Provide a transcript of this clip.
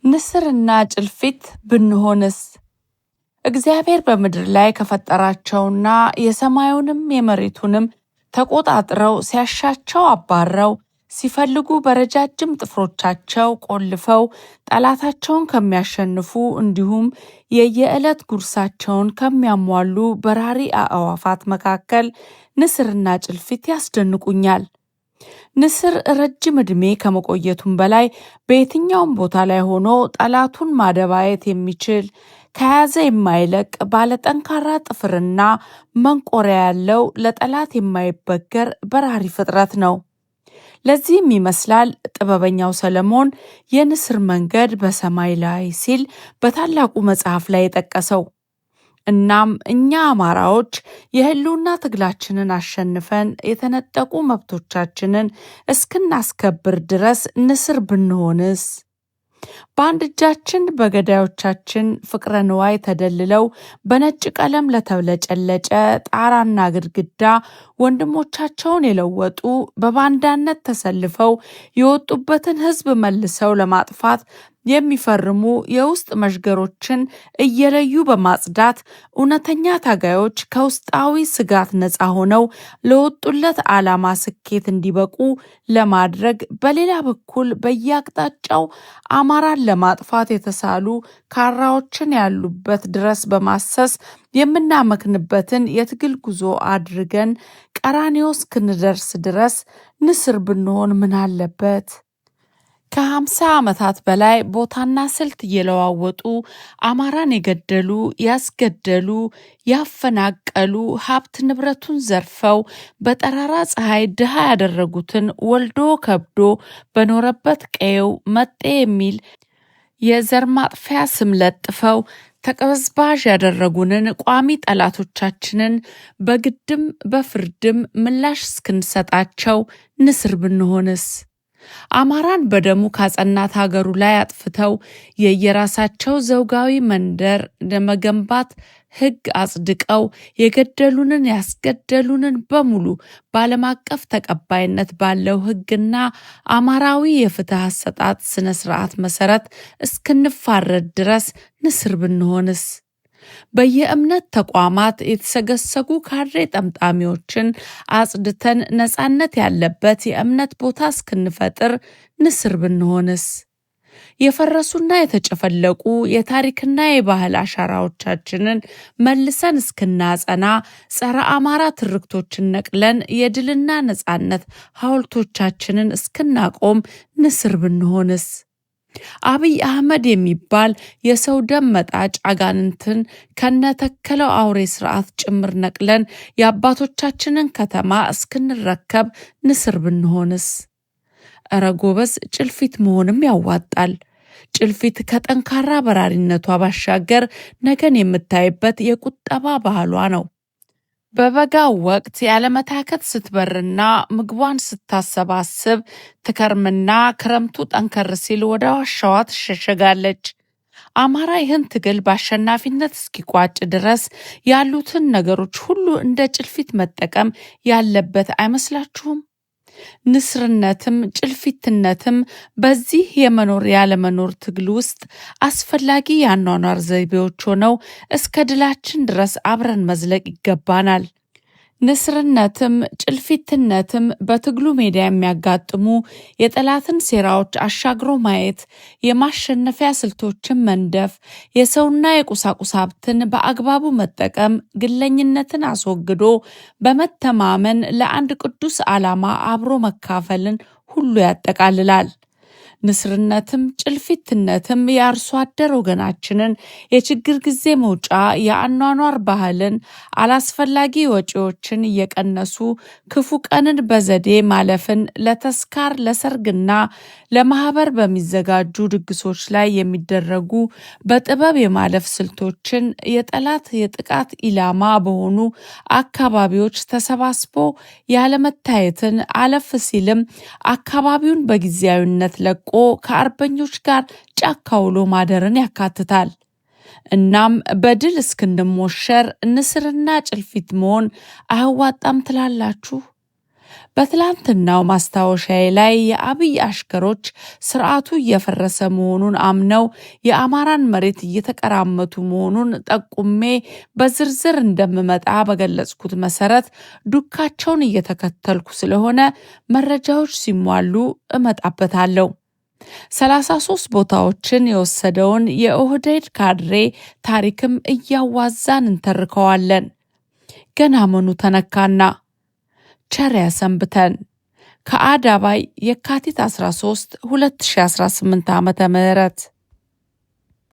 ንስርና ጭልፊት ብንሆንስ? እግዚአብሔር በምድር ላይ ከፈጠራቸውና የሰማዩንም የመሬቱንም ተቆጣጥረው ሲያሻቸው አባረው ሲፈልጉ በረጃጅም ጥፍሮቻቸው ቆልፈው ጠላታቸውን ከሚያሸንፉ እንዲሁም የየዕለት ጉርሳቸውን ከሚያሟሉ በራሪ አዕዋፋት መካከል ንስርና ጭልፊት ያስደንቁኛል። ንስር ረጅም ዕድሜ ከመቆየቱም በላይ በየትኛውም ቦታ ላይ ሆኖ ጠላቱን ማደባየት የሚችል ከያዘ የማይለቅ ባለጠንካራ ጥፍርና መንቆሪያ ያለው ለጠላት የማይበገር በራሪ ፍጥረት ነው። ለዚህም ይመስላል ጥበበኛው ሰለሞን የንስር መንገድ በሰማይ ላይ ሲል በታላቁ መጽሐፍ ላይ የጠቀሰው። እናም እኛ አማራዎች የህልውና ትግላችንን አሸንፈን የተነጠቁ መብቶቻችንን እስክናስከብር ድረስ ንስር ብንሆንስ? በአንድ እጃችን በገዳዮቻችን ፍቅረ ንዋይ ተደልለው በነጭ ቀለም ለተብለጨለጨ ጣራና ግድግዳ ወንድሞቻቸውን የለወጡ በባንዳነት ተሰልፈው የወጡበትን ህዝብ መልሰው ለማጥፋት የሚፈርሙ የውስጥ መሽገሮችን እየለዩ በማጽዳት እውነተኛ ታጋዮች ከውስጣዊ ስጋት ነፃ ሆነው ለወጡለት ዓላማ ስኬት እንዲበቁ ለማድረግ፣ በሌላ በኩል በየአቅጣጫው አማራን ለማጥፋት የተሳሉ ካራዎችን ያሉበት ድረስ በማሰስ የምናመክንበትን የትግል ጉዞ አድርገን ቀራንዮ እስክንደርስ ድረስ ንስር ብንሆን ምን አለበት? ከ50 ዓመታት በላይ ቦታና ስልት እየለዋወጡ አማራን የገደሉ፣ ያስገደሉ፣ ያፈናቀሉ፣ ሀብት ንብረቱን ዘርፈው በጠራራ ፀሐይ ድሃ ያደረጉትን ወልዶ ከብዶ በኖረበት ቀየው መጤ የሚል የዘር ማጥፊያ ስም ለጥፈው ተቀበዝባዥ ያደረጉንን ቋሚ ጠላቶቻችንን በግድም በፍርድም ምላሽ እስክንሰጣቸው ንስር ብንሆንስ? አማራን በደሙ ካጸናት ሀገሩ ላይ አጥፍተው የየራሳቸው ዘውጋዊ መንደር ለመገንባት ሕግ አጽድቀው የገደሉንን ያስገደሉንን በሙሉ በዓለም አቀፍ ተቀባይነት ባለው ሕግና አማራዊ የፍትህ አሰጣጥ ስነ ስርዓት መሰረት እስክንፋረድ ድረስ ንስር ብንሆንስ? በየእምነት ተቋማት የተሰገሰጉ ካድሬ ጠምጣሚዎችን አጽድተን ነፃነት ያለበት የእምነት ቦታ እስክንፈጥር ንስር ብንሆንስ? የፈረሱና የተጨፈለቁ የታሪክና የባህል አሻራዎቻችንን መልሰን እስክናጸና ጸረ አማራ ትርክቶችን ነቅለን የድልና ነፃነት ሐውልቶቻችንን እስክናቆም ንስር ብንሆንስ? አብይ አህመድ የሚባል የሰው ደም መጣጭ አጋንንትን ከነተከለው አውሬ ስርዓት ጭምር ነቅለን የአባቶቻችንን ከተማ እስክንረከብ ንስር ብንሆንስ? እረ ጎበዝ፣ ጭልፊት መሆንም ያዋጣል። ጭልፊት ከጠንካራ በራሪነቷ ባሻገር ነገን የምታይበት የቁጠባ ባህሏ ነው። በበጋው ወቅት ያለመታከት ስትበርና ምግቧን ስታሰባስብ ትከርምና ክረምቱ ጠንከር ሲል ወደ ዋሻዋ ትሸሸጋለች። አማራ ይህን ትግል በአሸናፊነት እስኪቋጭ ድረስ ያሉትን ነገሮች ሁሉ እንደ ጭልፊት መጠቀም ያለበት አይመስላችሁም? ንስርነትም ጭልፊትነትም በዚህ የመኖር ያለመኖር ትግል ውስጥ አስፈላጊ የአኗኗር ዘይቤዎች ሆነው እስከ ድላችን ድረስ አብረን መዝለቅ ይገባናል። ንስርነትም ጭልፊትነትም በትግሉ ሜዳ የሚያጋጥሙ የጠላትን ሴራዎች አሻግሮ ማየት፣ የማሸነፊያ ስልቶችን መንደፍ፣ የሰውና የቁሳቁስ ሀብትን በአግባቡ መጠቀም፣ ግለኝነትን አስወግዶ በመተማመን ለአንድ ቅዱስ ዓላማ አብሮ መካፈልን ሁሉ ያጠቃልላል። ንስርነትም ጭልፊትነትም የአርሶ አደር ወገናችንን የችግር ጊዜ መውጫ የአኗኗር ባህልን አላስፈላጊ ወጪዎችን እየቀነሱ ክፉ ቀንን በዘዴ ማለፍን ለተስካር ለሰርግና ለማህበር በሚዘጋጁ ድግሶች ላይ የሚደረጉ በጥበብ የማለፍ ስልቶችን የጠላት የጥቃት ኢላማ በሆኑ አካባቢዎች ተሰባስቦ ያለመታየትን አለፍ ሲልም አካባቢውን በጊዜያዊነት ለቆ ከአርበኞች ጋር ጫካ ውሎ ማደርን ያካትታል። እናም በድል እስክንሞሸር ንስርና ጭልፊት መሆን አያዋጣም ትላላችሁ? በትላንትናው ማስታወሻዬ ላይ የአብይ አሽከሮች ስርዓቱ እየፈረሰ መሆኑን አምነው የአማራን መሬት እየተቀራመቱ መሆኑን ጠቁሜ በዝርዝር እንደምመጣ በገለጽኩት መሰረት ዱካቸውን እየተከተልኩ ስለሆነ መረጃዎች ሲሟሉ እመጣበታለሁ። 33 ቦታዎችን የወሰደውን የኦህዴድ ካድሬ ታሪክም እያዋዛን እንተርከዋለን። ገና ምኑ ተነካና። ቸር ያሰንብተን። ከአዳባይ የካቲት 13 2018 ዓ.ም